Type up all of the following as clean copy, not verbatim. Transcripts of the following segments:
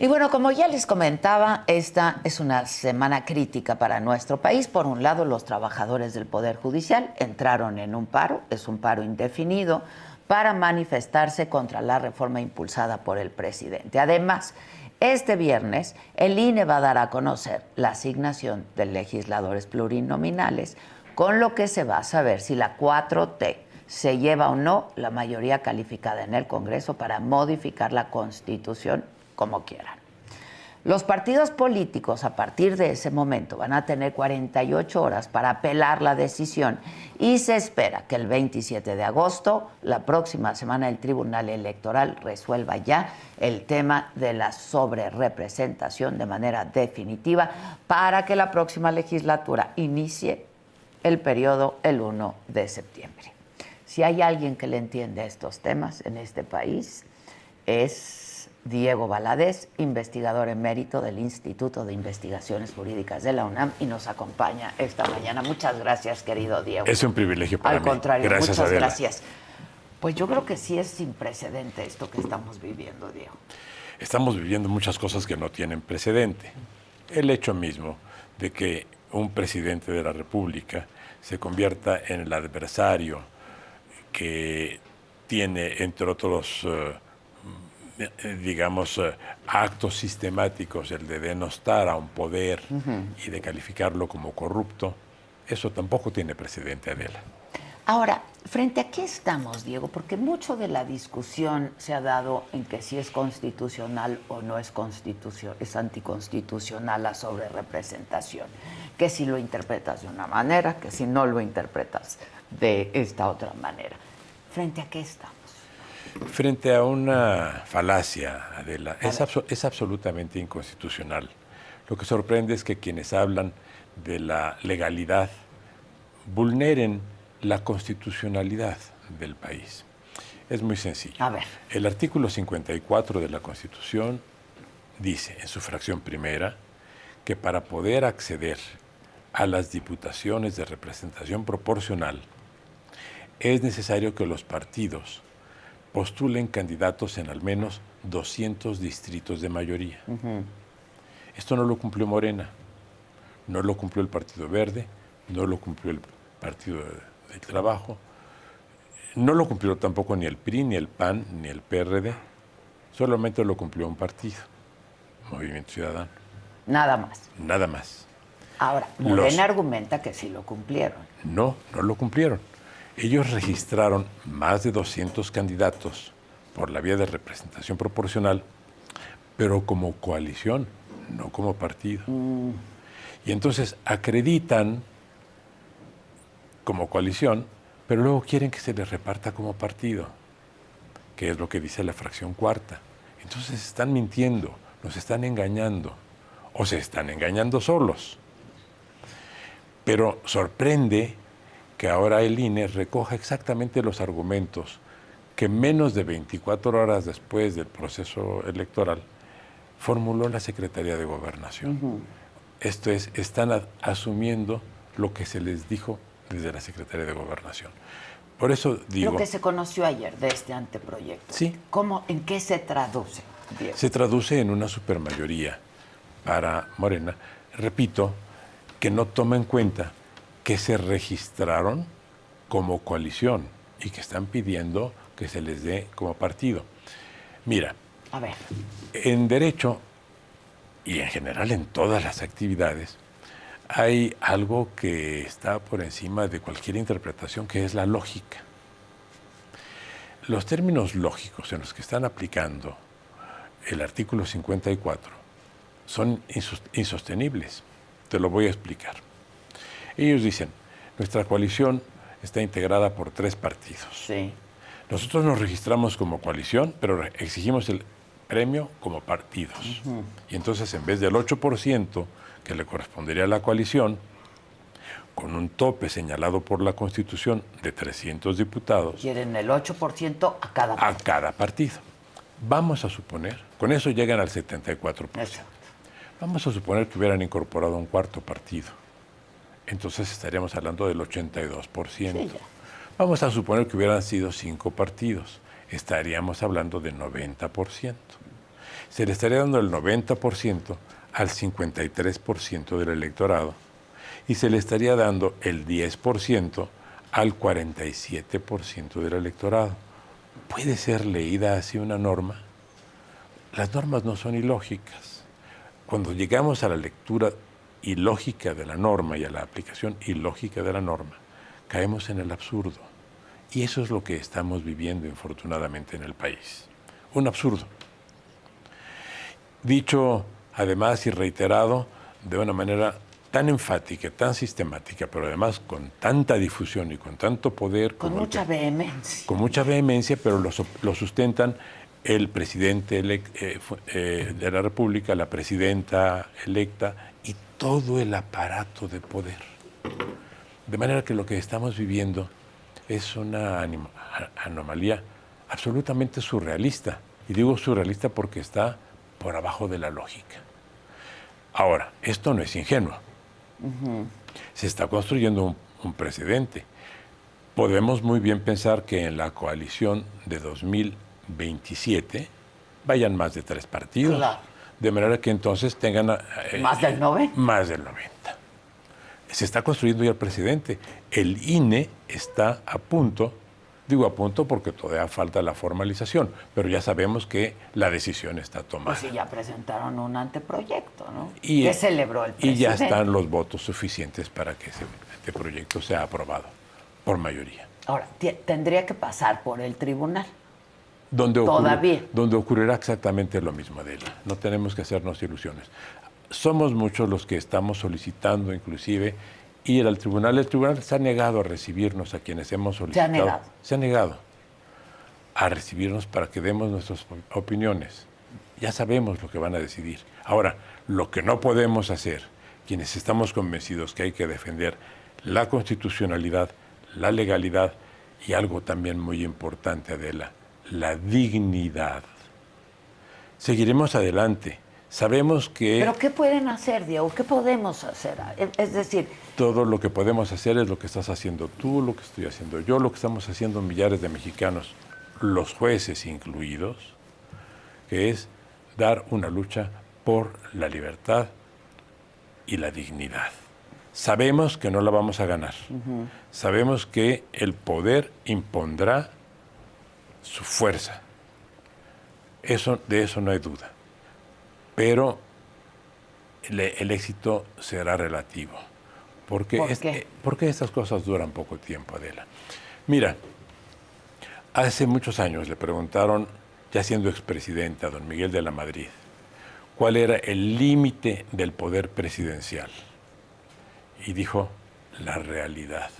Y bueno, como ya les comentaba, esta es una semana crítica para nuestro país. Por un lado, los trabajadores del Poder Judicial entraron en un paro, es un paro indefinido, para manifestarse contra la reforma impulsada por el presidente. Además, este viernes, el INE va a dar a conocer la asignación de legisladores plurinominales, con lo que se va a saber si la 4T se lleva o no la mayoría calificada en el Congreso para modificar la Constitución como quieran. Los partidos políticos a partir de ese momento van a tener 48 horas para apelar la decisión y se espera que el 27 de agosto, la próxima semana, el Tribunal Electoral resuelva ya el tema de la sobrerepresentación de manera definitiva para que la próxima legislatura inicie el periodo el 1 de septiembre. Si hay alguien que le entiende estos temas en este país, es Diego Valadez, investigador emérito del Instituto de Investigaciones Jurídicas de la UNAM, y nos acompaña esta mañana. Muchas gracias, querido Diego. Es un privilegio para mí. Al contrario, gracias, muchas Adela. gracias. Pues yo creo que sí es sin precedente esto que estamos viviendo, Diego. Estamos viviendo muchas cosas que no tienen precedente. El hecho mismo de que un presidente de la República se convierta en el adversario que tiene, entre otros actos sistemáticos, el de denostar a un poder y de calificarlo como corrupto, eso tampoco tiene precedente, Adela. Ahora, ¿frente a qué estamos, Diego? Porque mucho de la discusión se ha dado en que si es constitucional o no es es anticonstitucional la sobrerepresentación, que si lo interpretas de una manera, que si no lo interpretas de esta otra manera. ¿Frente a qué estamos? Frente a una falacia, Adela, es absolutamente inconstitucional. Lo que sorprende es que quienes hablan de la legalidad vulneren la constitucionalidad del país. Es muy sencillo. A ver. El artículo 54 de la Constitución dice, en su fracción primera, que para poder acceder a las diputaciones de representación proporcional es necesario que los partidos postulen candidatos en al menos 200 distritos de mayoría. Esto no lo cumplió Morena, no lo cumplió el Partido Verde, no lo cumplió el Partido del Trabajo, no lo cumplió tampoco ni el PRI, ni el PAN, ni el PRD, solamente lo cumplió un partido, Movimiento Ciudadano. Nada más. Nada más. Ahora, Morena argumenta que sí lo cumplieron. No lo cumplieron. Ellos registraron más de 200 candidatos por la vía de representación proporcional, pero como coalición, no como partido. Y entonces acreditan como coalición, pero luego quieren que se les reparta como partido, que es lo que dice la fracción cuarta. Entonces están mintiendo, nos están engañando, o se están engañando solos. Pero sorprende que ahora el INE recoja exactamente los argumentos que menos de 24 horas después del proceso electoral formuló la Secretaría de Gobernación. Esto es, están asumiendo lo que se les dijo desde la Secretaría de Gobernación. Por eso digo... Lo que se conoció ayer de este anteproyecto. Sí. ¿En qué se traduce, Diego? Se traduce en una supermayoría para Morena. Repito, que no toma en cuenta que se registraron como coalición y que están pidiendo que se les dé como partido. Mira, a ver, en derecho y en general en todas las actividades hay algo que está por encima de cualquier interpretación, que es la lógica. Los términos lógicos en los que están aplicando el artículo 54 son insostenibles. Te lo voy a explicar. Ellos dicen, nuestra coalición está integrada por 3 partidos. Sí. Nosotros nos registramos como coalición, pero exigimos el premio como partidos. Y entonces, en vez del 8% que le correspondería a la coalición, con un tope señalado por la Constitución de 300 diputados... Quieren el 8% a cada partido. A cada partido. Vamos a suponer, con eso llegan al 74%. Exacto. Vamos a suponer que hubieran incorporado un 4º partido. Entonces estaríamos hablando del 82%. Sí, Vamos a suponer que hubieran sido 5 partidos. Estaríamos hablando de 90%. se le estaría dando el 90% al 53% del electorado y se le estaría dando el 10% al 47% del electorado. ¿Puede ser leída así una norma? Las normas no son ilógicas. Cuando llegamos a la lectura ilógica de la norma y a la aplicación ilógica de la norma, caemos en el absurdo. Y eso es lo que estamos viviendo, infortunadamente, en el país. Un absurdo. Dicho, además, y reiterado, de una manera tan enfática, tan sistemática, pero además con tanta difusión y con tanto poder. Con mucha vehemencia. Con mucha vehemencia, pero lo sustentan el presidente de la República, la presidenta electa y todo el aparato de poder. De manera que lo que estamos viviendo es una anomalía absolutamente surrealista. Y digo surrealista porque está por abajo de la lógica. Ahora, esto no es ingenuo. Se está construyendo un precedente. Podemos muy bien pensar que en la coalición de 2027 vayan más de 3 partidos. Claro. De manera que entonces tengan... ¿Más del 90? Más del 90. Se está construyendo ya el presidente. El INE está a punto, digo a punto porque todavía falta la formalización, pero ya sabemos que la decisión está tomada. Pues sí, ya presentaron un anteproyecto, ¿no? Y, que celebró el presidente. Y ya están los votos suficientes para que este proyecto sea aprobado por mayoría. Ahora, tendría que pasar por el tribunal. Donde ocurrirá exactamente lo mismo, Adela. No tenemos que hacernos ilusiones. Somos muchos los que estamos solicitando, inclusive, ir al tribunal. El tribunal se ha negado a recibirnos a quienes hemos solicitado. Se ha negado a recibirnos para que demos nuestras opiniones. Ya sabemos lo que van a decidir. Ahora, lo que no podemos hacer, quienes estamos convencidos que hay que defender la constitucionalidad, la legalidad y algo también muy importante, Adela, la dignidad. Seguiremos adelante. Sabemos que... ¿Pero qué pueden hacer, Diego? ¿Qué podemos hacer? Es decir... Todo lo que podemos hacer es lo que estás haciendo tú, lo que estoy haciendo yo, lo que estamos haciendo millares de mexicanos, los jueces incluidos, que es dar una lucha por la libertad y la dignidad. Sabemos que no la vamos a ganar. Sabemos que el poder impondrá su fuerza. De eso no hay duda. Pero el éxito será relativo. ¿Por qué? Porque estas cosas duran poco tiempo, Adela. Mira, hace muchos años le preguntaron, ya siendo expresidente, a don Miguel de la Madrid, cuál era el límite del poder presidencial. Y dijo, la realidad.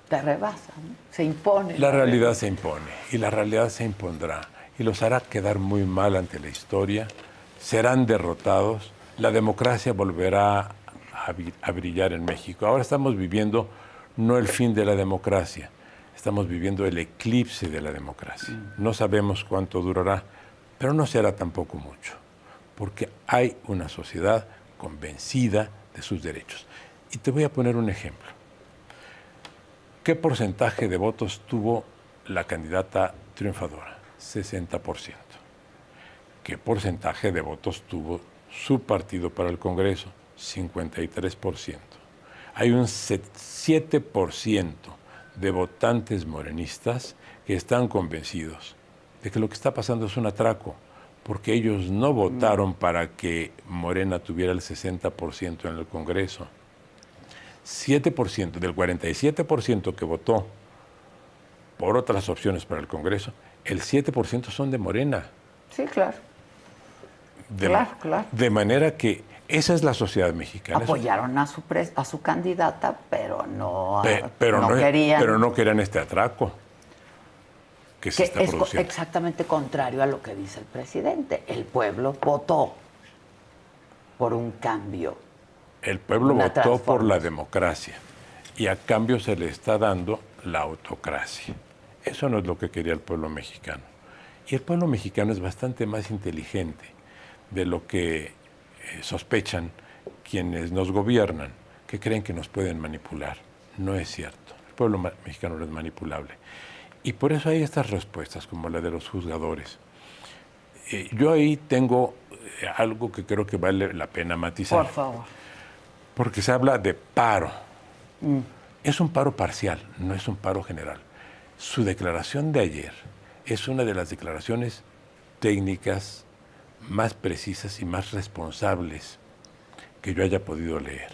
Te rebasa, ¿no? Se impone. La realidad se impone y la realidad se impondrá y los hará quedar muy mal ante la historia, serán derrotados, la democracia volverá a brillar en México. Ahora estamos viviendo no el fin de la democracia, estamos viviendo el eclipse de la democracia. No sabemos cuánto durará, pero no será tampoco mucho, porque hay una sociedad convencida de sus derechos. Y te voy a poner un ejemplo. ¿Qué porcentaje de votos tuvo la candidata triunfadora? 60%. ¿Qué porcentaje de votos tuvo su partido para el Congreso? 53%. Hay un 7% de votantes morenistas que están convencidos de que lo que está pasando es un atraco, porque ellos no votaron para que Morena tuviera el 60% en el Congreso. 7% del 47% que votó por otras opciones para el Congreso, el 7% son de Morena. Sí, claro. Claro. De manera que esa es la sociedad mexicana. Apoyaron a su candidata, pero no querían. Pero no querían este atraco que se está produciendo. Es exactamente contrario a lo que dice el presidente. El pueblo votó por un cambio. El pueblo votó por la democracia y a cambio se le está dando la autocracia. Eso no es lo que quería el pueblo mexicano. Y el pueblo mexicano es bastante más inteligente de lo que sospechan quienes nos gobiernan, que creen que nos pueden manipular. No es cierto. El pueblo mexicano no es manipulable. Y por eso hay estas respuestas, como la de los juzgadores. Yo ahí tengo algo que creo que vale la pena matizar. Por favor. Porque se habla de paro. Es un paro parcial, no es un paro general. Su declaración de ayer es una de las declaraciones técnicas más precisas y más responsables que yo haya podido leer,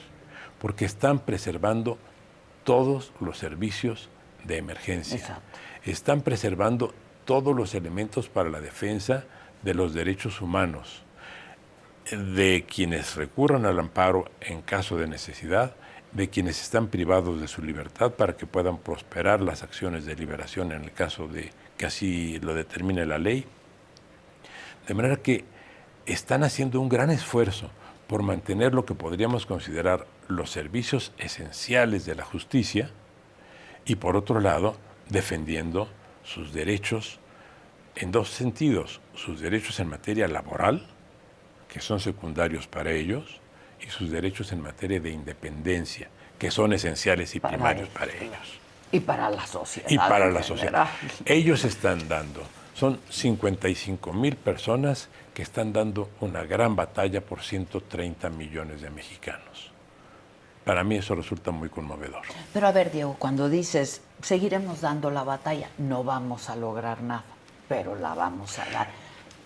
porque están preservando todos los servicios de emergencia. Exacto. Están preservando todos los elementos para la defensa de los derechos humanos, de quienes recurran al amparo en caso de necesidad, de quienes están privados de su libertad para que puedan prosperar las acciones de liberación en el caso de que así lo determine la ley. De manera que están haciendo un gran esfuerzo por mantener lo que podríamos considerar los servicios esenciales de la justicia y, por otro lado, defendiendo sus derechos en dos sentidos: sus derechos en materia laboral, que son secundarios para ellos, y sus derechos en materia de independencia, que son esenciales y primarios para ellos. Y para la sociedad. Y para en la general. sociedad. Ellos están dando, son 55,000 personas que están dando una gran batalla por 130 millones de mexicanos. Para mí eso resulta muy conmovedor. Pero a ver, Diego, cuando dices, seguiremos dando la batalla, no vamos a lograr nada, pero la vamos a dar.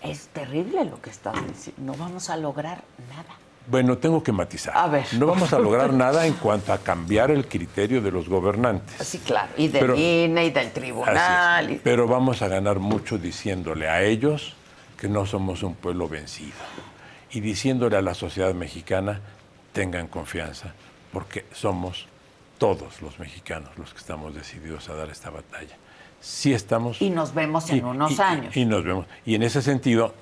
Es terrible lo que estás diciendo, no vamos a lograr nada. Bueno, tengo que matizar. A ver. No vamos a lograr nada en cuanto a cambiar el criterio de los gobernantes. Sí, claro, y del INE y del tribunal. Pero vamos a ganar mucho diciéndole a ellos que no somos un pueblo vencido. Y diciéndole a la sociedad mexicana, tengan confianza, porque somos todos los mexicanos los que estamos decididos a dar esta batalla. Sí estamos... Y nos vemos en unos años. Y nos vemos. Y en ese sentido,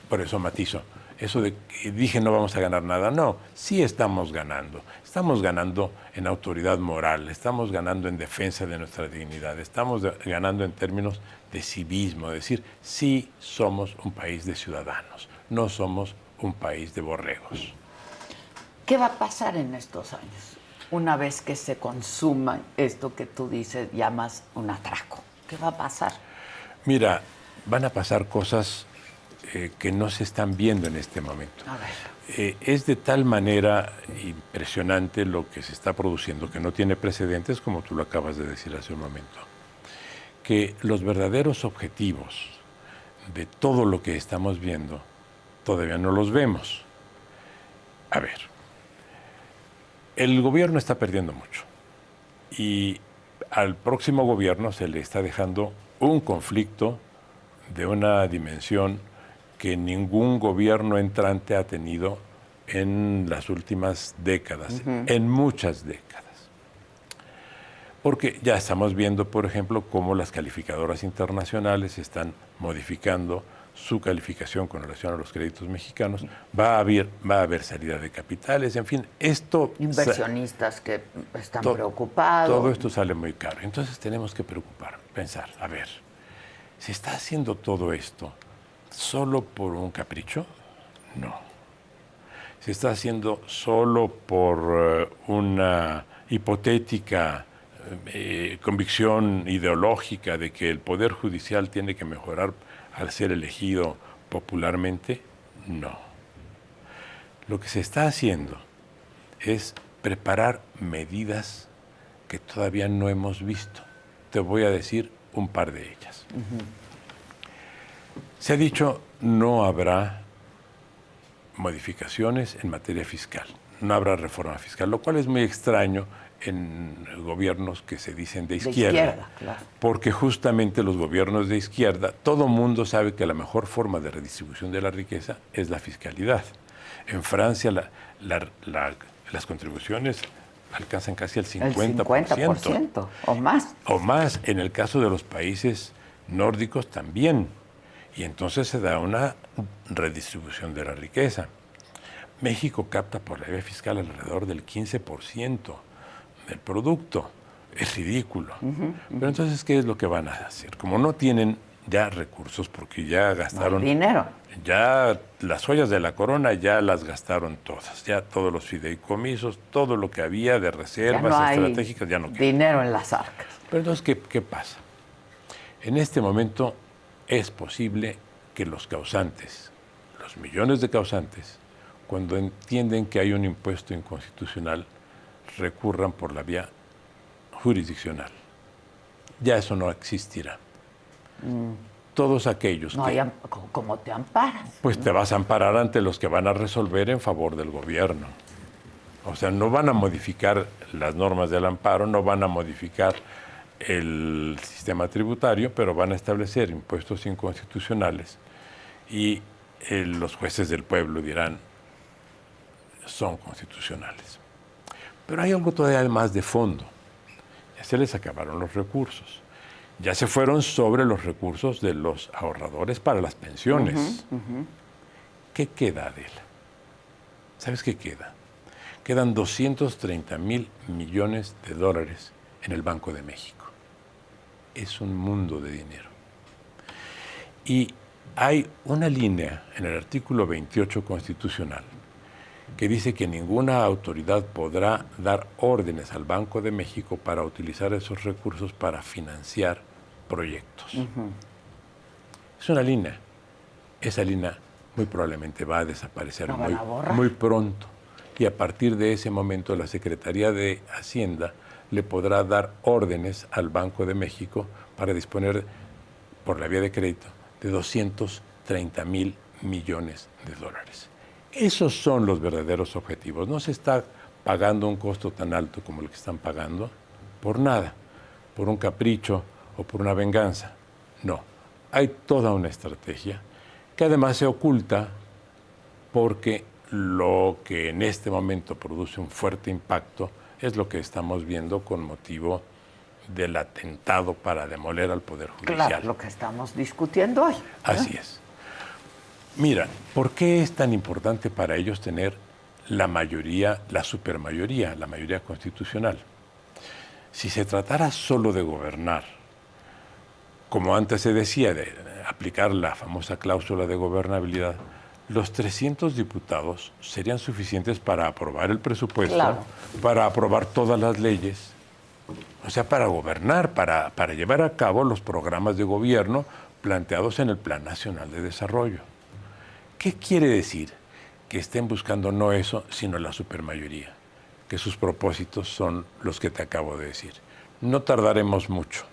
por eso matizo, eso de que dije no vamos a ganar nada, no, sí estamos ganando. Estamos ganando en autoridad moral, estamos ganando en defensa de nuestra dignidad, estamos ganando en términos de civismo, es decir, sí somos un país de ciudadanos, no somos un país de borregos. ¿Qué va a pasar en estos años? Una vez que se consuma esto que tú dices, llamas un atraco. ¿Qué va a pasar? Mira, van a pasar cosas que no se están viendo en este momento. A ver. Es de tal manera impresionante lo que se está produciendo, que no tiene precedentes, como tú lo acabas de decir hace un momento, que los verdaderos objetivos de todo lo que estamos viendo todavía no los vemos. A ver, el gobierno está perdiendo mucho y al próximo gobierno se le está dejando un conflicto de una dimensión que ningún gobierno entrante ha tenido en las últimas décadas, en muchas décadas. Porque ya estamos viendo, por ejemplo, cómo las calificadoras internacionales están modificando su calificación con relación a los créditos mexicanos. Va a haber salida de capitales, en fin, esto... Inversionistas que están preocupados. Todo esto sale muy caro. Entonces tenemos que pensar, a ver, ¿se está haciendo todo esto solo por un capricho? No. ¿Se está haciendo solo por una hipotética convicción ideológica de que el Poder Judicial tiene que mejorar al ser elegido popularmente? No. Lo que se está haciendo es preparar medidas que todavía no hemos visto. Te voy a decir un par de ellas. Se ha dicho no habrá modificaciones en materia fiscal, no habrá reforma fiscal, lo cual es muy extraño en gobiernos que se dicen de izquierda, claro. Porque justamente los gobiernos de izquierda, todo mundo sabe que la mejor forma de redistribución de la riqueza es la fiscalidad. En Francia las contribuciones alcanzan casi el 50%. El 50% o más. O más, en el caso de los países nórdicos también. Y entonces se da una redistribución de la riqueza. México capta por la vía fiscal alrededor del 15% del producto. Es ridículo. Pero entonces, ¿qué es lo que van a hacer? Como no tienen ya recursos, porque ya gastaron... No hay dinero. Ya las joyas de la corona ya las gastaron todas. Ya todos los fideicomisos, todo lo que había de reservas ya no estratégicas, ya no queda. Dinero en las arcas. Pero entonces, ¿qué pasa? En este momento es posible que los causantes, los millones de causantes, cuando entienden que hay un impuesto inconstitucional, recurran por la vía jurisdiccional. Ya eso no existirá. Todos aquellos No, que... ¿cómo te amparas? Pues te vas a amparar ante los que van a resolver en favor del gobierno. O sea, no van a modificar las normas del amparo, no van a modificar el sistema tributario, pero van a establecer impuestos inconstitucionales y los jueces del pueblo dirán, son constitucionales. Pero hay algo todavía más de fondo. Ya se les acabaron los recursos. Ya se fueron sobre los recursos de los ahorradores para las pensiones. ¿Qué queda, Adela? ¿Sabes qué queda? Quedan 230,000 millones de dólares en el Banco de México. Es un mundo de dinero. Y hay una línea en el artículo 28 constitucional que dice que ninguna autoridad podrá dar órdenes al Banco de México para utilizar esos recursos para financiar proyectos. Es una línea. Esa línea muy probablemente va a desaparecer muy pronto. Y a partir de ese momento la Secretaría de Hacienda le podrá dar órdenes al Banco de México para disponer, por la vía de crédito, de 230,000 millones de dólares. Esos son los verdaderos objetivos. No se está pagando un costo tan alto como el que están pagando por nada, por un capricho o por una venganza. No, hay toda una estrategia que además se oculta porque lo que en este momento produce un fuerte impacto es lo que estamos viendo con motivo del atentado para demoler al Poder Judicial. Claro, lo que estamos discutiendo hoy. Así es. Mira, ¿por qué es tan importante para ellos tener la mayoría, la supermayoría, la mayoría constitucional? Si se tratara solo de gobernar, como antes se decía, de aplicar la famosa cláusula de gobernabilidad, los 300 diputados serían suficientes para aprobar el presupuesto, claro, para aprobar todas las leyes, o sea, para gobernar, para llevar a cabo los programas de gobierno planteados en el Plan Nacional de Desarrollo. ¿Qué quiere decir? Que estén buscando no eso, sino la supermayoría, que sus propósitos son los que te acabo de decir. No tardaremos mucho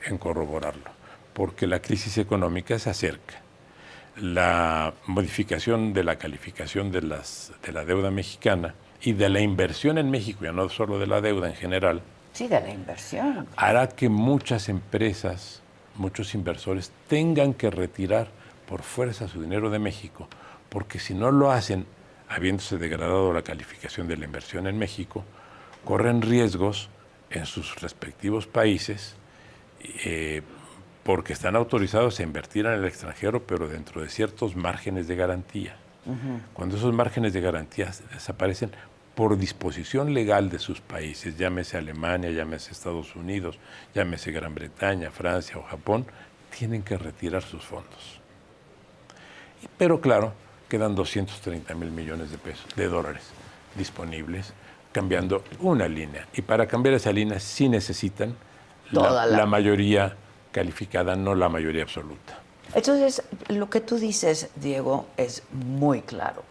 en corroborarlo, porque la crisis económica se acerca. La modificación de la calificación de la deuda mexicana y de la inversión en México, ya no solo de la deuda en general, sí, de la inversión, hará que muchas empresas, muchos inversores tengan que retirar por fuerza su dinero de México, porque si no lo hacen, habiéndose degradado la calificación de la inversión en México, corren riesgos en sus respectivos países porque están autorizados a invertir en el extranjero, pero dentro de ciertos márgenes de garantía. Cuando esos márgenes de garantía desaparecen por disposición legal de sus países, llámese Alemania, llámese Estados Unidos, llámese Gran Bretaña, Francia o Japón, tienen que retirar sus fondos. Pero claro, quedan 230,000 millones de dólares disponibles, cambiando una línea. Y para cambiar esa línea sí necesitan la mayoría calificada, no la mayoría absoluta. Entonces, lo que tú dices, Diego, es muy claro.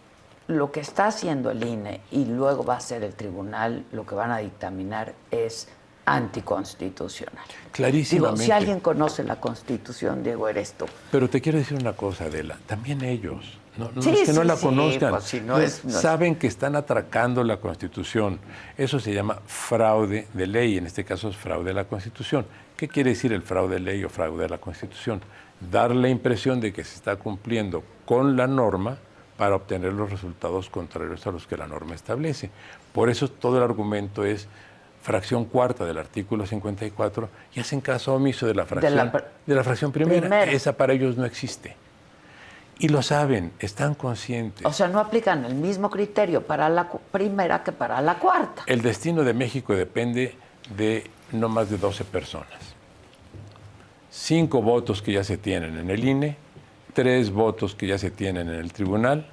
Lo que está haciendo el INE y luego va a hacer el tribunal, lo que van a dictaminar es anticonstitucional. Clarísimamente. Digo, si alguien conoce la Constitución, Diego, eres tú. Pero te quiero decir una cosa, Adela, también ellos, no es que no la conozcan, pues, si no saben que están atracando la Constitución. Eso se llama fraude de ley, en este caso es fraude a la Constitución. ¿Qué quiere decir el fraude de ley o fraude a la Constitución? Dar la impresión de que se está cumpliendo con la norma para obtener los resultados contrarios a los que la norma establece. Por eso todo el argumento es fracción cuarta del artículo 54 y hacen caso omiso de la fracción primera. Esa para ellos no existe. Y lo saben, están conscientes. O sea, no aplican el mismo criterio para la primera que para la cuarta. El destino de México depende de no más de 12 personas. 5 votos que ya se tienen en el INE, 3 votos que ya se tienen en el tribunal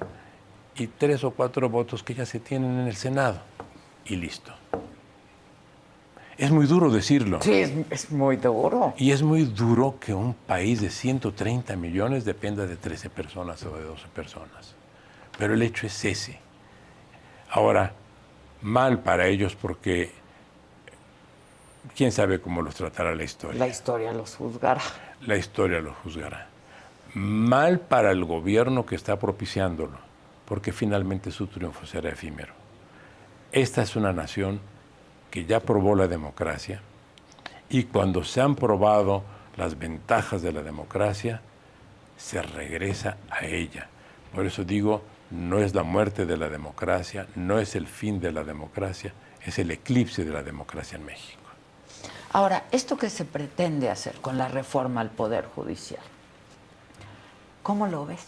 y 3 o 4 votos que ya se tienen en el Senado. Y listo. Es muy duro decirlo. Sí, es muy duro. Y es muy duro que un país de 130 millones dependa de 13 personas o de 12 personas. Pero el hecho es ese. Ahora, mal para ellos porque quién sabe cómo los tratará la historia. La historia los juzgará. La historia los juzgará. Mal para el gobierno que está propiciándolo, porque finalmente su triunfo será efímero. Esta es una nación que ya probó la democracia y cuando se han probado las ventajas de la democracia, se regresa a ella. Por eso digo, no es la muerte de la democracia, no es el fin de la democracia, es el eclipse de la democracia en México. Ahora, esto que se pretende hacer con la reforma al Poder Judicial, ¿cómo lo ves?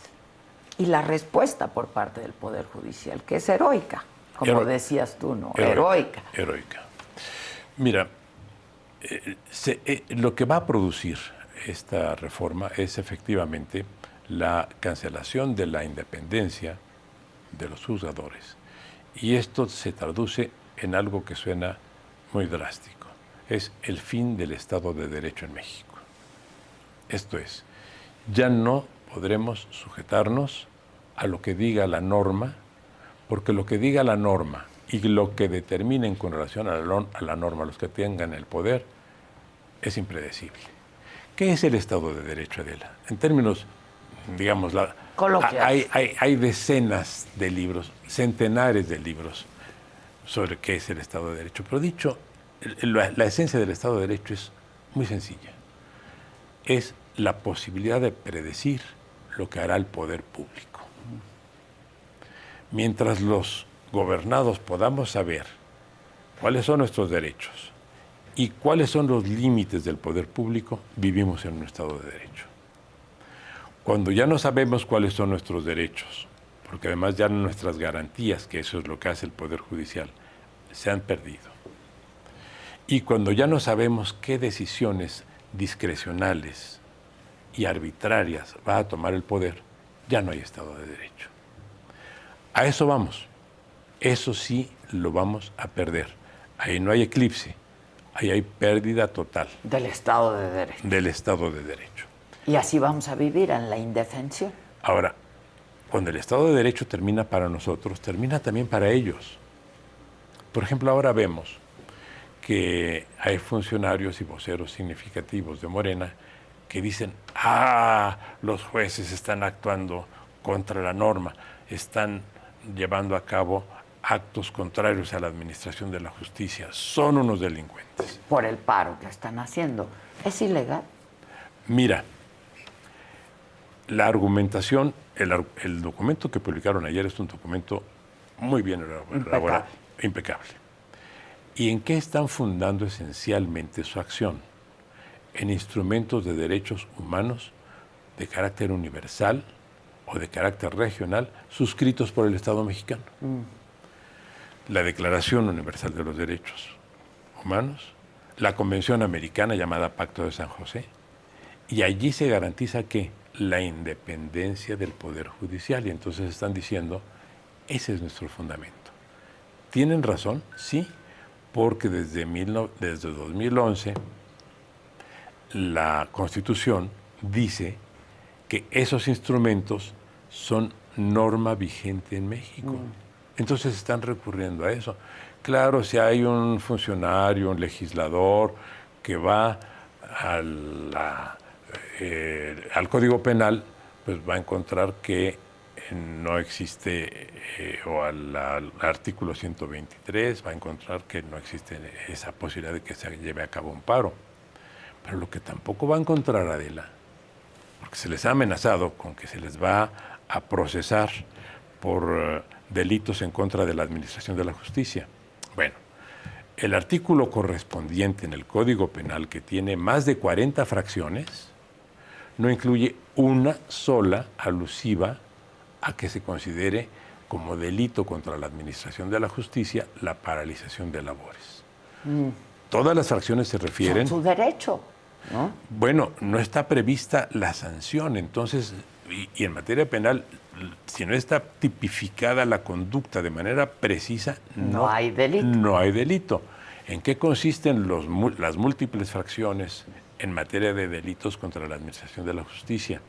Y la respuesta por parte del Poder Judicial, que es heroica, como decías tú, ¿no? Heroica. Heroica. Mira, lo que va a producir esta reforma es efectivamente la cancelación de la independencia de los juzgadores. Y esto se traduce en algo que suena muy drástico. Es el fin del Estado de Derecho en México. Esto es, ya no podremos sujetarnos a lo que diga la norma, porque lo que diga la norma y lo que determinen con relación a la norma los que tengan el poder es impredecible. ¿Qué es el Estado de Derecho, Adela? En términos, digamos, hay decenas de libros, centenares de libros sobre qué es el Estado de Derecho, pero dicho, la esencia del Estado de Derecho es muy sencilla. Es la posibilidad de predecir lo que hará el poder público. Mientras los gobernados podamos saber cuáles son nuestros derechos y cuáles son los límites del poder público, vivimos en un Estado de Derecho. Cuando ya no sabemos cuáles son nuestros derechos, porque además ya nuestras garantías, que eso es lo que hace el Poder Judicial, se han perdido. Y cuando ya no sabemos qué decisiones discrecionales y arbitrarias va a tomar el poder, ya no hay Estado de Derecho. A eso vamos. Eso sí lo vamos a perder. Ahí no hay eclipse, ahí hay pérdida total. Del Estado de Derecho. Del Estado de Derecho. Y así vamos a vivir en la indefensión. Ahora, cuando el Estado de Derecho termina para nosotros, termina también para ellos. Por ejemplo, ahora vemos que hay funcionarios y voceros significativos de Morena que dicen, los jueces están actuando contra la norma, están llevando a cabo actos contrarios a la administración de la justicia, son unos delincuentes. Por el paro que están haciendo. ¿Es ilegal? Mira, la argumentación, el documento que publicaron ayer es un documento muy bien elaborado, impecable. ¿Y en qué están fundando esencialmente su acción? En instrumentos de derechos humanos de carácter universal o de carácter regional suscritos por el Estado mexicano. La Declaración Universal de los Derechos Humanos, la Convención Americana llamada Pacto de San José, y allí se garantiza que la independencia del Poder Judicial, y entonces están diciendo, ese es nuestro fundamento. ¿Tienen razón? Sí, porque desde 2011 la Constitución dice que esos instrumentos son norma vigente en México. Entonces están recurriendo a eso. Claro, si hay un funcionario, un legislador que va al Código Penal, pues va a encontrar que no existe, o al artículo 123, va a encontrar que no existe esa posibilidad de que se lleve a cabo un paro. Pero lo que tampoco va a encontrar, Adela, porque se les ha amenazado con que se les va a procesar por delitos en contra de la administración de la justicia. Bueno, el artículo correspondiente en el Código Penal, que tiene más de 40 fracciones, no incluye una sola alusiva a que se considere como delito contra la administración de la justicia la paralización de labores. Todas las fracciones se refieren... Son su derecho, ¿no? Bueno, no está prevista la sanción, entonces, y en materia penal, si no está tipificada la conducta de manera precisa, no hay delito. No hay delito. ¿En qué consisten las múltiples fracciones en materia de delitos contra la administración de la justicia?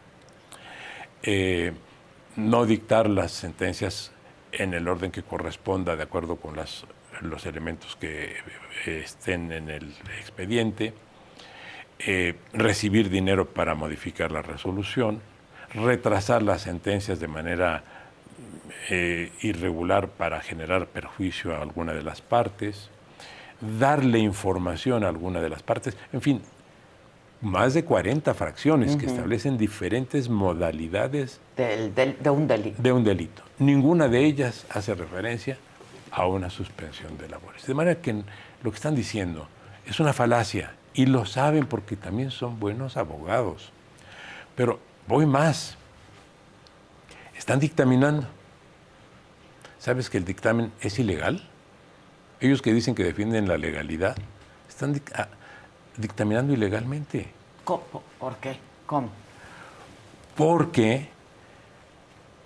No dictar las sentencias en el orden que corresponda, de acuerdo con los elementos que estén en el expediente, recibir dinero para modificar la resolución, retrasar las sentencias de manera irregular para generar perjuicio a alguna de las partes, darle información a alguna de las partes, en fin, más de 40 fracciones que establecen diferentes modalidades de un delito. De un delito. Ninguna de ellas hace referencia a una suspensión de labores. De manera que lo que están diciendo es una falacia y lo saben porque también son buenos abogados. Pero voy más. Están dictaminando. ¿Sabes que el dictamen es ilegal? Ellos que dicen que defienden la legalidad están dictaminando ilegalmente. ¿Cómo? ¿Por qué? ¿Cómo? Porque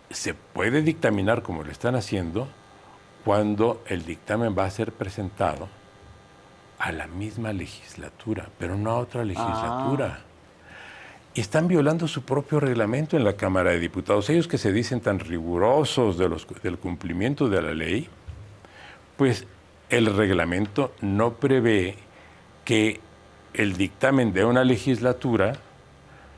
se puede dictaminar como lo están haciendo cuando el dictamen va a ser presentado a la misma legislatura, pero no a otra legislatura. Y están violando su propio reglamento en la Cámara de Diputados. Ellos que se dicen tan rigurosos del cumplimiento de la ley, pues el reglamento no prevé que el dictamen de una legislatura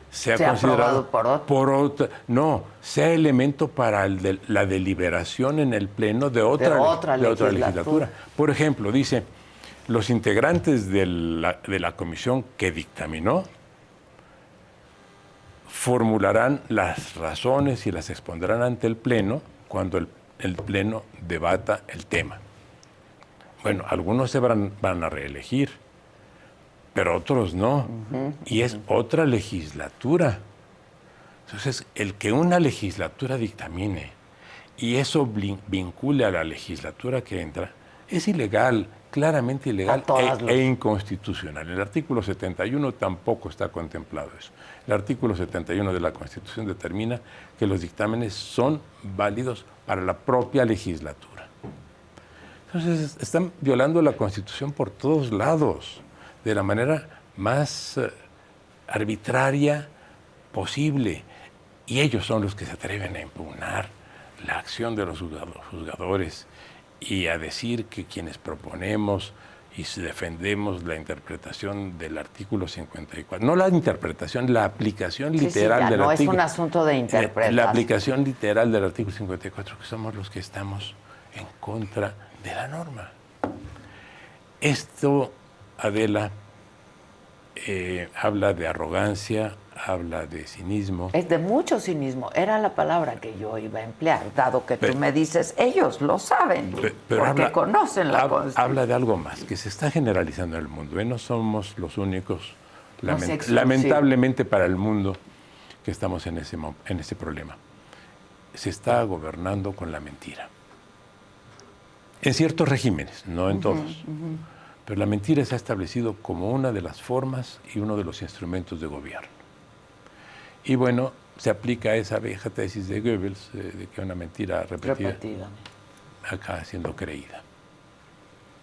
sea considerado por otra, no, sea elemento para la deliberación en el Pleno de otra legislatura. Por ejemplo, dice, los integrantes de la comisión que dictaminó formularán las razones y las expondrán ante el Pleno cuando el Pleno debata el tema. Bueno, algunos se van a reelegir, pero otros no. Y es otra legislatura. Entonces, el que una legislatura dictamine y eso vincule a la legislatura que entra, es ilegal, claramente ilegal e inconstitucional. El artículo 71 tampoco está contemplado eso. El artículo 71 de la Constitución determina que los dictámenes son válidos para la propia legislatura. Entonces, están violando la Constitución por todos lados, de la manera más arbitraria posible. Y ellos son los que se atreven a impugnar la acción de los juzgadores y a decir que quienes proponemos y defendemos la interpretación del artículo 54, no la interpretación, la aplicación literal del artículo. No es un asunto de interpretación. La aplicación literal del artículo 54, que somos los que estamos en contra de la norma. Esto, Adela, habla de arrogancia, habla de cinismo. Es de mucho cinismo. Era la palabra que yo iba a emplear, dado que tú me dices, ellos lo saben, porque conocen la Constitución. Habla de algo más, que se está generalizando en el mundo. No somos los únicos, lamentablemente para el mundo, que estamos en ese problema. Se está gobernando con la mentira. En ciertos regímenes, no en todos. Pero la mentira se ha establecido como una de las formas y uno de los instrumentos de gobierno. Y bueno, se aplica esa vieja tesis de Goebbels, de que una mentira repetida acaba siendo creída.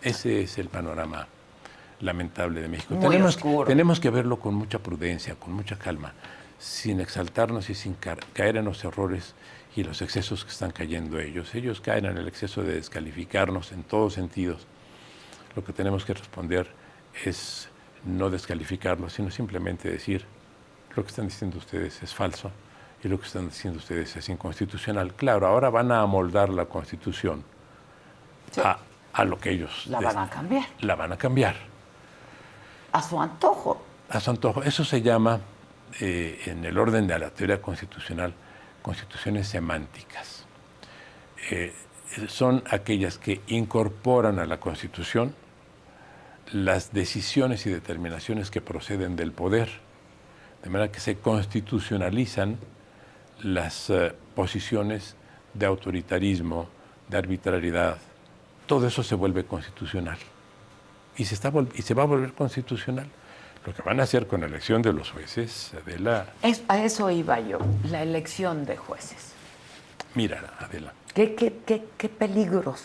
Ese es el panorama lamentable de México. Tenemos que verlo con mucha prudencia, con mucha calma, sin exaltarnos y sin caer en los errores y los excesos que están cayendo ellos. Ellos caen en el exceso de descalificarnos en todos sentidos. Lo que tenemos que responder es no descalificarlos, sino simplemente decir: lo que están diciendo ustedes es falso y lo que están diciendo ustedes es inconstitucional. Claro, ahora van a amoldar la Constitución a lo que ellos... La van a cambiar. La van a cambiar. A su antojo. A su antojo. Eso se llama, en el orden de la teoría constitucional, constituciones semánticas. Son aquellas que incorporan a la Constitución las decisiones y determinaciones que proceden del poder, de manera que se constitucionalizan las posiciones de autoritarismo, de arbitrariedad. Todo eso se vuelve constitucional y se va a volver constitucional. Lo que van a hacer con la elección de los jueces, Adela... A eso iba yo, la elección de jueces. Mira, Adela. ¿Qué peligros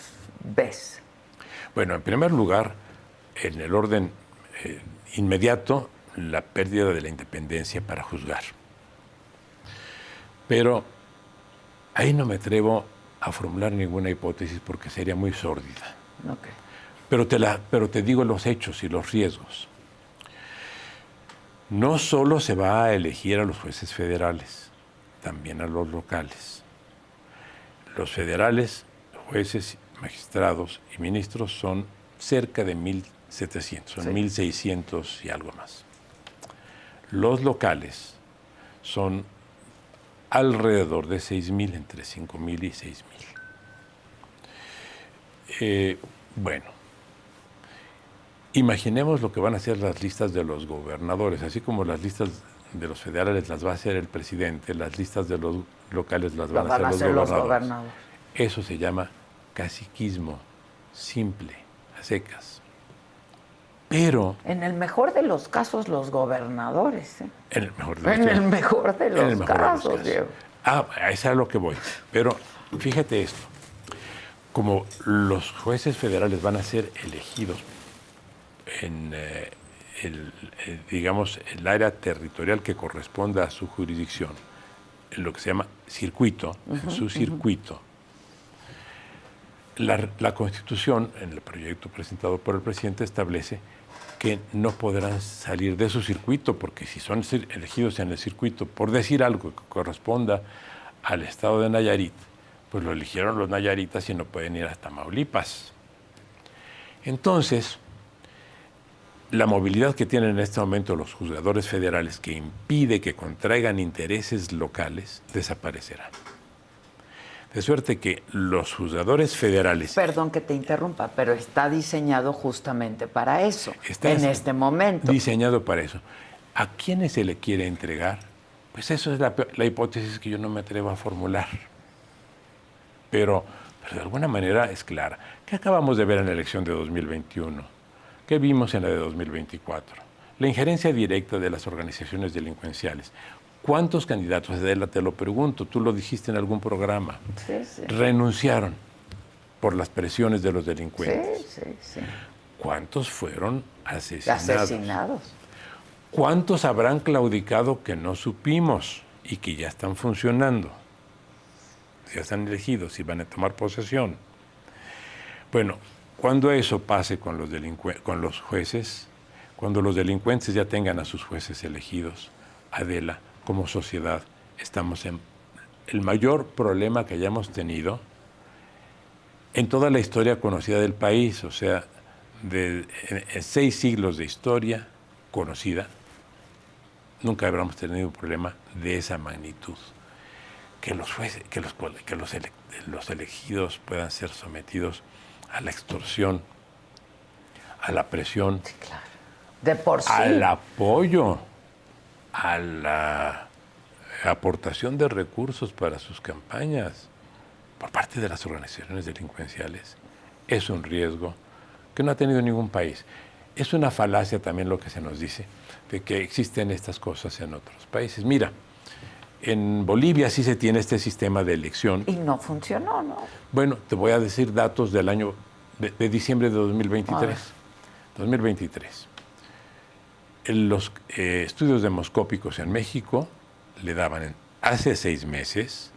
ves? Bueno, en primer lugar, en el orden inmediato, la pérdida de la independencia para juzgar. Pero ahí no me atrevo a formular ninguna hipótesis porque sería muy sórdida. Okay. Pero te digo los hechos y los riesgos. No solo se va a elegir a los jueces federales, también a los locales. Los federales, jueces, magistrados y ministros son cerca de 1,700, son 1,600 y algo más. Los locales son alrededor de 6,000, entre 5,000 y 6,000. Bueno, imaginemos lo que van a ser las listas de los gobernadores, así como las listas de los federales las va a hacer el presidente, las listas de los locales las van a hacer los gobernadores. Eso se llama caciquismo, simple, a secas. Pero... en el mejor de los casos, los gobernadores. En el mejor de los casos, Diego. A eso es a lo que voy. Pero fíjate esto. Como los jueces federales van a ser elegidos en digamos, el área territorial que corresponda a su jurisdicción, en lo que se llama circuito, en su circuito, la Constitución, en el proyecto presentado por el presidente, establece que no podrán salir de su circuito, porque si son elegidos en el circuito, por decir algo que corresponda al estado de Nayarit, pues lo eligieron los nayaritas y no pueden ir a Tamaulipas. Entonces, la movilidad que tienen en este momento los juzgadores federales, que impide que contraigan intereses locales, desaparecerá. De suerte que los juzgadores federales... Perdón que te interrumpa, pero está diseñado justamente para eso, en este momento. Diseñado para eso. ¿A quiénes se le quiere entregar? Pues eso es la hipótesis que yo no me atrevo a formular. Pero de alguna manera es clara. ¿Qué acabamos de ver en la elección de 2021? ¿Qué vimos en la de 2024? La injerencia directa de las organizaciones delincuenciales. ¿Cuántos candidatos, Adela, te lo pregunto, tú lo dijiste en algún programa, renunciaron por las presiones de los delincuentes? Sí. ¿Cuántos fueron asesinados? ¿Cuántos ¿Cuántos habrán claudicado que no supimos y que ya están funcionando? Ya están elegidos y van a tomar posesión. Bueno, cuando eso pase con los jueces, cuando los delincuentes ya tengan a sus jueces elegidos, Adela, como sociedad, estamos en el mayor problema que hayamos tenido en toda la historia conocida del país, o sea, en 6 siglos de historia conocida, nunca habríamos tenido un problema de esa magnitud. Que los jueces, que los elegidos puedan ser sometidos a la extorsión, a la presión, sí, claro. De por sí. Al apoyo, a la aportación de recursos para sus campañas por parte de las organizaciones delincuenciales, es un riesgo que no ha tenido ningún país. Es una falacia también lo que se nos dice de que existen estas cosas en otros países. Mira, en Bolivia sí se tiene este sistema de elección. Y no funcionó, ¿no? Bueno, te voy a decir datos del año de diciembre de 2023. 2023. Los estudios demoscópicos en México le daban hace 6 meses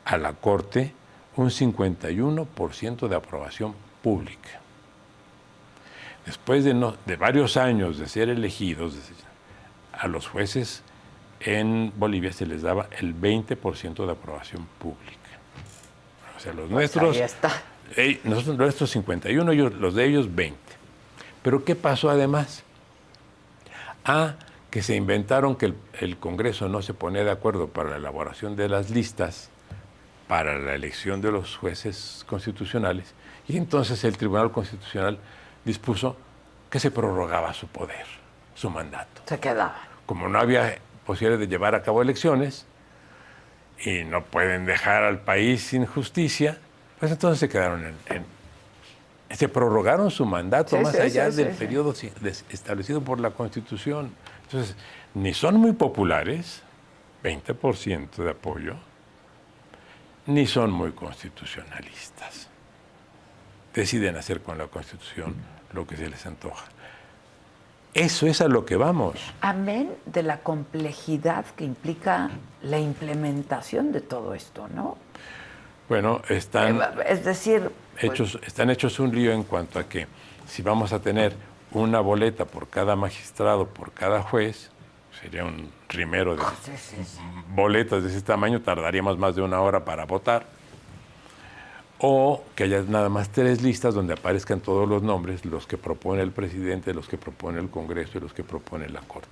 a la Corte un 51% de aprobación pública. Después de varios años de ser elegidos, a los jueces en Bolivia se les daba el 20% de aprobación pública. O sea, los nuestros... Ahí está. Nuestros 51, los de ellos 20. Pero ¿qué pasó además? Que se inventaron que el Congreso no se ponía de acuerdo para la elaboración de las listas para la elección de los jueces constitucionales, y entonces el Tribunal Constitucional dispuso que se prorrogaba su poder, su mandato. Se quedaba. Como no había posibilidad de llevar a cabo elecciones y no pueden dejar al país sin justicia, pues entonces se quedaron se prorrogaron su mandato más allá del periodo establecido por la Constitución. Entonces, ni son muy populares, 20% de apoyo, ni son muy constitucionalistas. Deciden hacer con la Constitución lo que se les antoja. Eso es a lo que vamos. Amén de la complejidad que implica la implementación de todo esto, ¿no? Bueno, Es decir, están hechos un lío en cuanto a que si vamos a tener una boleta por cada magistrado, por cada juez, sería un rimero de boletas de ese tamaño, tardaríamos más de 1 hora para votar. O que haya nada más 3 listas donde aparezcan todos los nombres, los que propone el presidente, los que propone el Congreso y los que propone la Corte.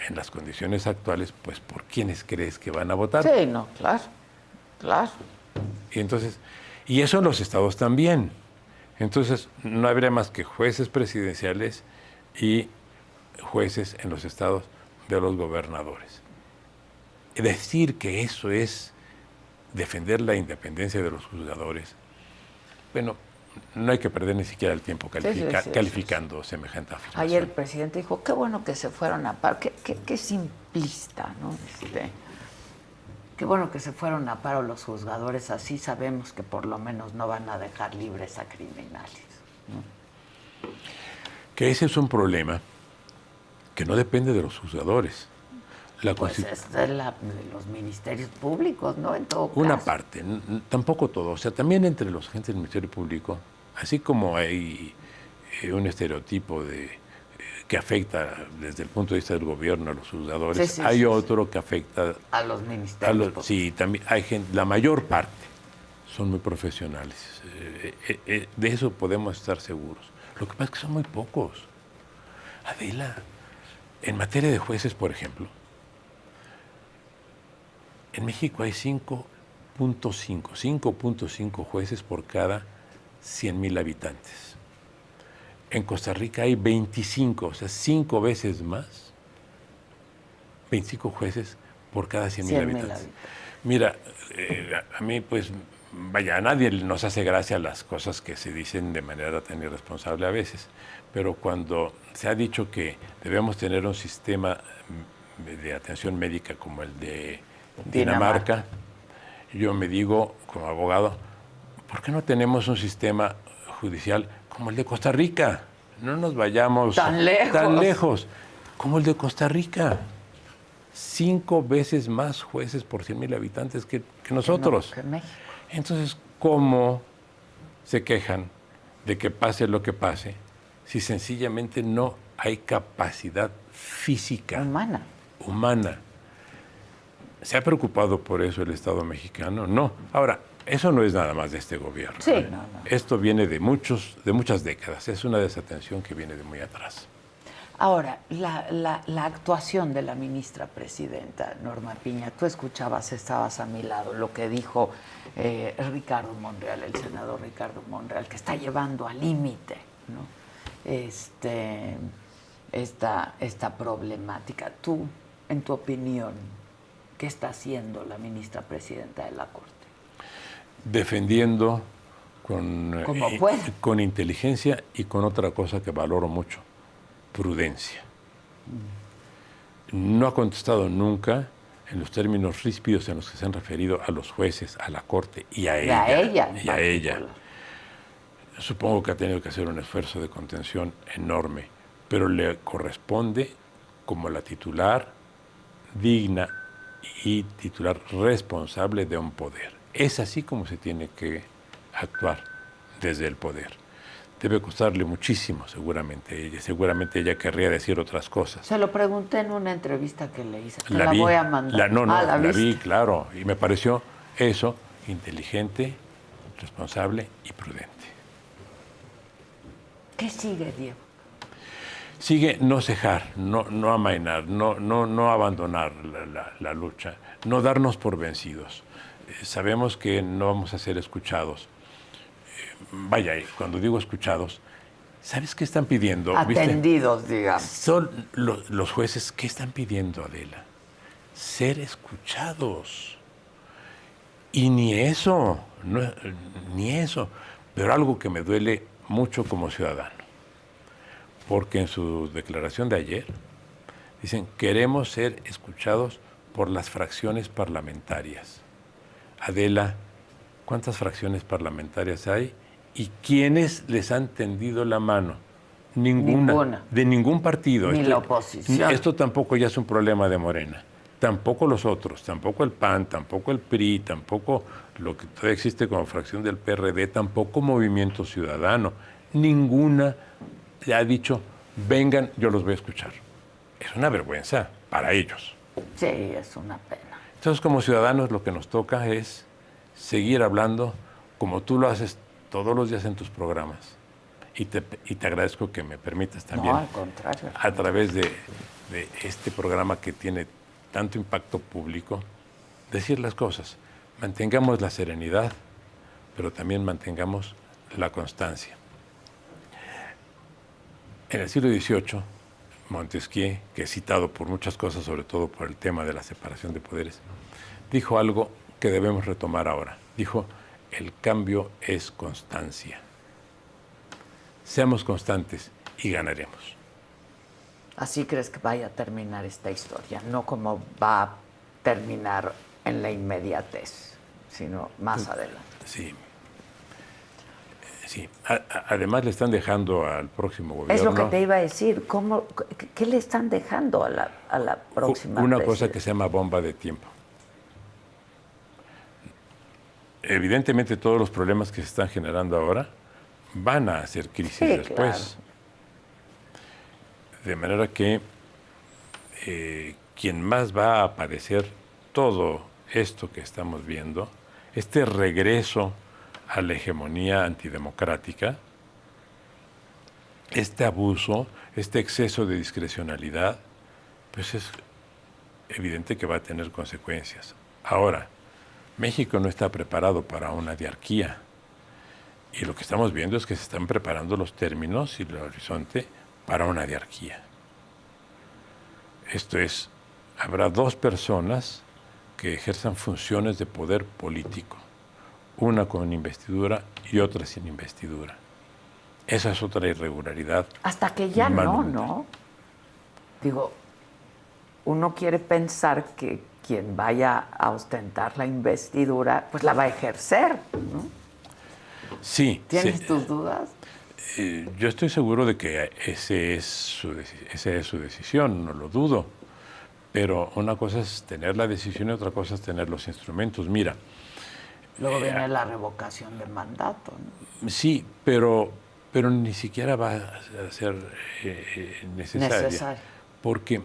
En las condiciones actuales, pues, ¿por quiénes crees que van a votar? Sí, no, claro, claro. Y entonces, y eso en los estados también. Entonces, no habría más que jueces presidenciales y jueces en los estados de los gobernadores. Decir que eso es defender la independencia de los juzgadores, bueno, no hay que perder ni siquiera el tiempo calificando semejante afirmación. Ayer el presidente dijo, qué bueno que se fueron a paro, qué simplista, ¿no? Qué bueno que se fueron a paro los juzgadores, así sabemos que por lo menos no van a dejar libres a criminales, ¿no? Que ese es un problema que no depende de los juzgadores. Pues es de los ministerios públicos, ¿no? En todo una caso. parte, tampoco todo. O sea, también entre los agentes del Ministerio Público, así como hay un estereotipo que afecta desde el punto de vista del gobierno a los juzgadores, hay otro que afecta a los ministerios. Sí, también hay gente, la mayor parte son muy profesionales. De eso podemos estar seguros. Lo que pasa es que son muy pocos. Adela, en materia de jueces, por ejemplo, en México hay 5.5 jueces por cada 100,000 habitantes. En Costa Rica hay 25, o sea, 5 veces más, 25 jueces por cada 100,000 habitantes. Mira, a mí, pues, vaya, a nadie nos hace gracia las cosas que se dicen de manera tan irresponsable a veces, pero cuando se ha dicho que debemos tener un sistema de atención médica como el de Dinamarca, yo me digo, como abogado, ¿por qué no tenemos un sistema judicial como el de Costa Rica? No nos vayamos tan lejos como el de Costa Rica. 5 veces más jueces por 100,000 habitantes que nosotros. Que México. Entonces, ¿cómo se quejan de que pase lo que pase si sencillamente no hay capacidad física humana? ¿Se ha preocupado por eso el Estado mexicano? No. Ahora, eso no es nada más de este gobierno. Sí, ¿eh? no. Esto viene de muchas décadas. Es una desatención que viene de muy atrás. Ahora, la actuación de la ministra presidenta, Norma Piña, tú estabas a mi lado, lo que dijo Ricardo Monreal, el senador Ricardo Monreal, que está llevando al límite, ¿no? Esta problemática. Tú, en tu opinión, ¿qué está haciendo la ministra presidenta de la Corte? Defendiendo con inteligencia y con otra cosa que valoro mucho, prudencia. No ha contestado nunca en los términos ríspidos en los que se han referido a los jueces, a la Corte y a ella. Supongo que ha tenido que hacer un esfuerzo de contención enorme, pero le corresponde como la titular digna y titular responsable de un poder. Es así como se tiene que actuar desde el poder. Debe costarle muchísimo, seguramente ella querría decir otras cosas. Se lo pregunté en una entrevista que le hice. La voy a mandar. La vi, claro, y me pareció eso inteligente, responsable y prudente. ¿Qué sigue, Diego? Sigue no cejar, no amainar, no abandonar la lucha, no darnos por vencidos. Sabemos que no vamos a ser escuchados. Vaya, cuando digo escuchados, ¿sabes qué están pidiendo? Atendidos, ¿viste? Digamos. Son los jueces, ¿qué están pidiendo, Adela? Ser escuchados. Y ni eso, pero algo que me duele mucho como ciudadano. Porque en su declaración de ayer dicen, queremos ser escuchados por las fracciones parlamentarias. Adela, ¿cuántas fracciones parlamentarias hay ¿Y quiénes les han tendido la mano? Ninguna. De ningún partido. Ni la oposición. Esto tampoco ya es un problema de Morena. Tampoco los otros, tampoco el PAN, tampoco el PRI, tampoco lo que todavía existe como fracción del PRD, tampoco Movimiento Ciudadano. Ninguna le ha dicho, vengan, yo los voy a escuchar. Es una vergüenza para ellos. Sí, es una pena. Entonces, como ciudadanos, lo que nos toca es seguir hablando como tú lo haces todos los días en tus programas. Y te agradezco que me permitas también, no, al contrario, a través de este programa que tiene tanto impacto público, decir las cosas. Mantengamos la serenidad, pero también mantengamos la constancia. En el siglo XVIII, Montesquieu, que he citado por muchas cosas, sobre todo por el tema de la separación de poderes, dijo algo que debemos retomar ahora. Dijo, el cambio es constancia. Seamos constantes y ganaremos. ¿Así crees que vaya a terminar esta historia? No como va a terminar en la inmediatez, sino más adelante. Sí. Sí. Además le están dejando al próximo gobierno... Es lo que te iba a decir. ¿Qué le están dejando a la próxima Una cosa que se llama bomba de tiempo. Evidentemente todos los problemas que se están generando ahora van a ser crisis después. Claro. De manera que quien más va a padecer todo esto que estamos viendo, este regreso a la hegemonía antidemocrática, este abuso, este exceso de discrecionalidad, pues es evidente que va a tener consecuencias. Ahora, México no está preparado para una diarquía. Y lo que estamos viendo es que se están preparando los términos y el horizonte para una diarquía. Esto es, habrá dos personas que ejerzan funciones de poder político, una con investidura y otra sin investidura. Esa es otra irregularidad. Hasta que ya no. Digo, uno quiere pensar que quien vaya a ostentar la investidura, pues la va a ejercer, ¿no? Sí. ¿Tienes tus dudas? Yo estoy seguro de que esa es su decisión, no lo dudo. Pero una cosa es tener la decisión y otra cosa es tener los instrumentos. Mira. Luego viene la revocación del mandato, ¿no? Sí, pero ni siquiera va a ser necesaria. Porque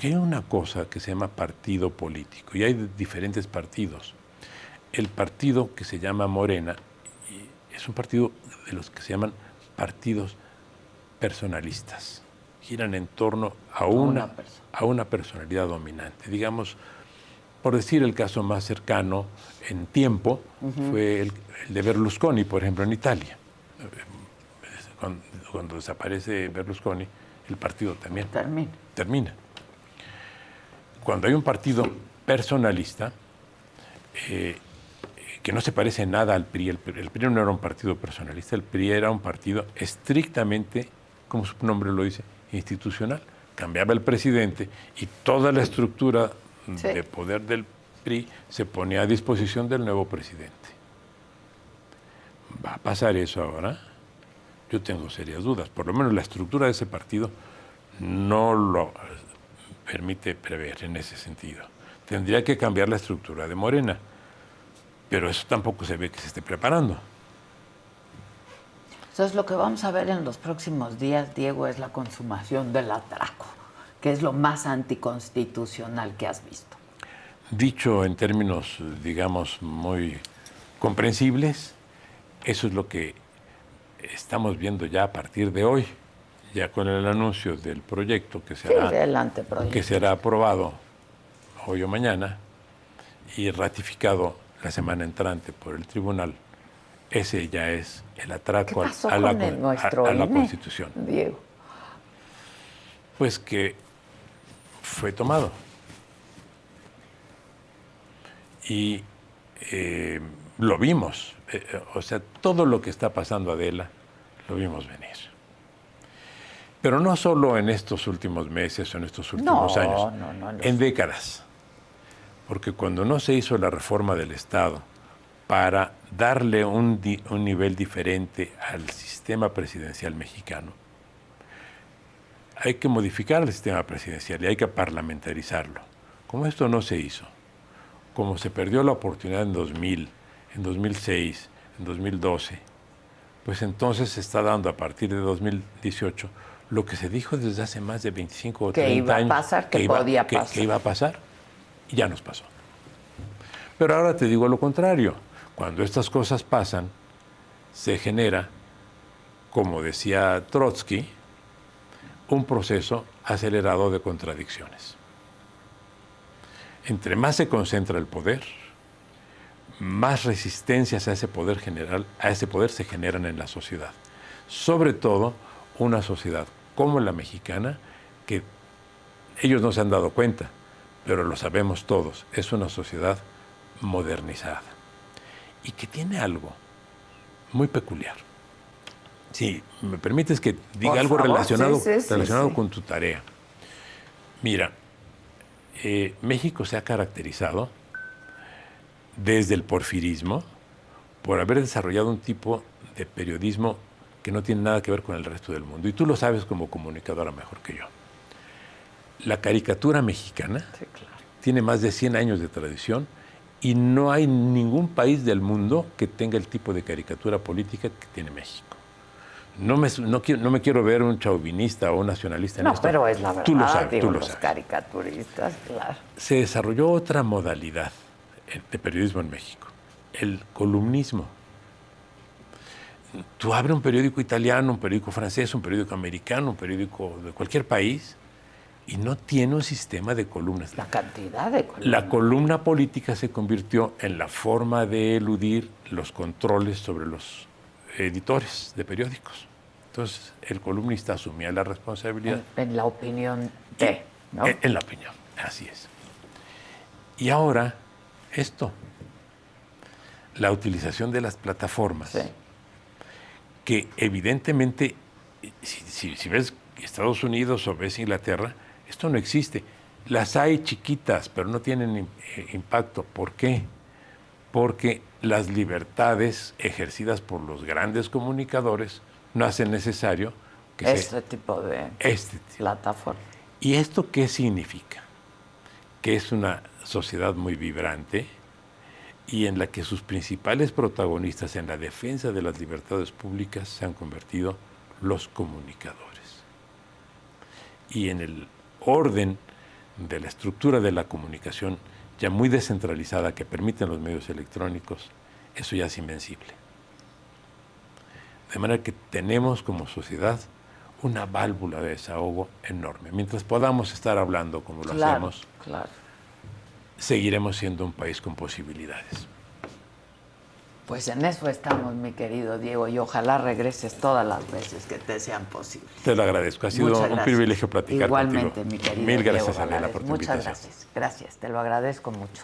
hay una cosa que se llama partido político y hay diferentes partidos. El partido que se llama Morena es un partido de los que se llaman partidos personalistas. Giran en torno a una personalidad dominante. Digamos, por decir el caso más cercano en tiempo, fue el de Berlusconi, por ejemplo, en Italia. Cuando desaparece Berlusconi, el partido también termina. Cuando hay un partido personalista, que no se parece nada al PRI. El PRI no era un partido personalista, el PRI era un partido estrictamente, como su nombre lo dice, institucional. Cambiaba el presidente y toda la estructura de poder del PRI se ponía a disposición del nuevo presidente. ¿Va a pasar eso ahora? Yo tengo serias dudas. Por lo menos la estructura de ese partido no lo permite prever en ese sentido. Tendría que cambiar la estructura de Morena. Pero eso tampoco se ve que se esté preparando. Entonces, lo que vamos a ver en los próximos días, Diego, es la consumación del atraco, que es lo más anticonstitucional que has visto. Dicho en términos, digamos, muy comprensibles, eso es lo que estamos viendo ya a partir de hoy, ya con el anuncio del proyecto que será aprobado hoy o mañana y ratificado la semana entrante por el tribunal. Ese ya es el atraco a la Constitución. Diego. Pues que fue tomado. Y lo vimos. O sea, todo lo que está pasando, Adela, lo vimos venir. Pero no solo en estos últimos meses o en estos últimos años, en décadas. Porque cuando no se hizo la reforma del Estado para darle un nivel diferente al sistema presidencial mexicano, hay que modificar el sistema presidencial y hay que parlamentarizarlo. Como esto no se hizo, como se perdió la oportunidad en 2000, en 2006, en 2012, pues entonces se está dando a partir de 2018 lo que se dijo desde hace más de 25 o 30 años. Que iba a pasar, que podía pasar. Que iba a pasar, y ya nos pasó. Pero ahora te digo lo contrario. Cuando estas cosas pasan, se genera, como decía Trotsky, un proceso acelerado de contradicciones. Entre más se concentra el poder, más resistencias a ese poder se generan en la sociedad. Sobre todo una sociedad como la mexicana, que ellos no se han dado cuenta, pero lo sabemos todos, es una sociedad modernizada y que tiene algo muy peculiar. Si me permites que diga Por algo favor, relacionado sí. con tu tarea. Mira, México se ha caracterizado desde el porfirismo por haber desarrollado un tipo de periodismo que no tiene nada que ver con el resto del mundo. Y tú lo sabes como comunicadora mejor que yo. La caricatura mexicana tiene más de 100 años de tradición y no hay ningún país del mundo que tenga el tipo de caricatura política que tiene México. No me quiero ver un chauvinista o un nacionalista en esto. No, pero es la verdad. Tú lo sabes, digo, tú lo los sabes. caricaturistas, claro. Se desarrolló otra modalidad de periodismo en México, el columnismo. Tú abres un periódico italiano, un periódico francés, un periódico americano, un periódico de cualquier país y no tiene un sistema de columnas. La cantidad de columnas. La columna política se convirtió en la forma de eludir los controles sobre los editores de periódicos. Entonces, el columnista asumía la responsabilidad. En la opinión ¿no? En la opinión, así es. Y ahora, esto, la utilización de las plataformas, Sí. que evidentemente, si ves Estados Unidos o ves Inglaterra, esto no existe. Las hay chiquitas, pero no tienen impacto. ¿Por qué? Porque las libertades ejercidas por los grandes comunicadores no hacen necesario que este tipo de plataforma. ¿Y esto qué significa? Que es una sociedad muy vibrante y en la que sus principales protagonistas en la defensa de las libertades públicas se han convertido los comunicadores. Y en el orden de la estructura de la comunicación ya muy descentralizada que permiten los medios electrónicos, eso ya es invencible. De manera que tenemos como sociedad una válvula de desahogo enorme. Mientras podamos estar hablando como lo hacemos, seguiremos siendo un país con posibilidades. Pues en eso estamos, mi querido Diego, y ojalá regreses todas las veces que te sean posibles. Te lo agradezco. Ha sido un privilegio platicar Igualmente, contigo. Mi querido Mil gracias, Diego Adela, por tu invitación. Muchas gracias. Gracias, te lo agradezco mucho.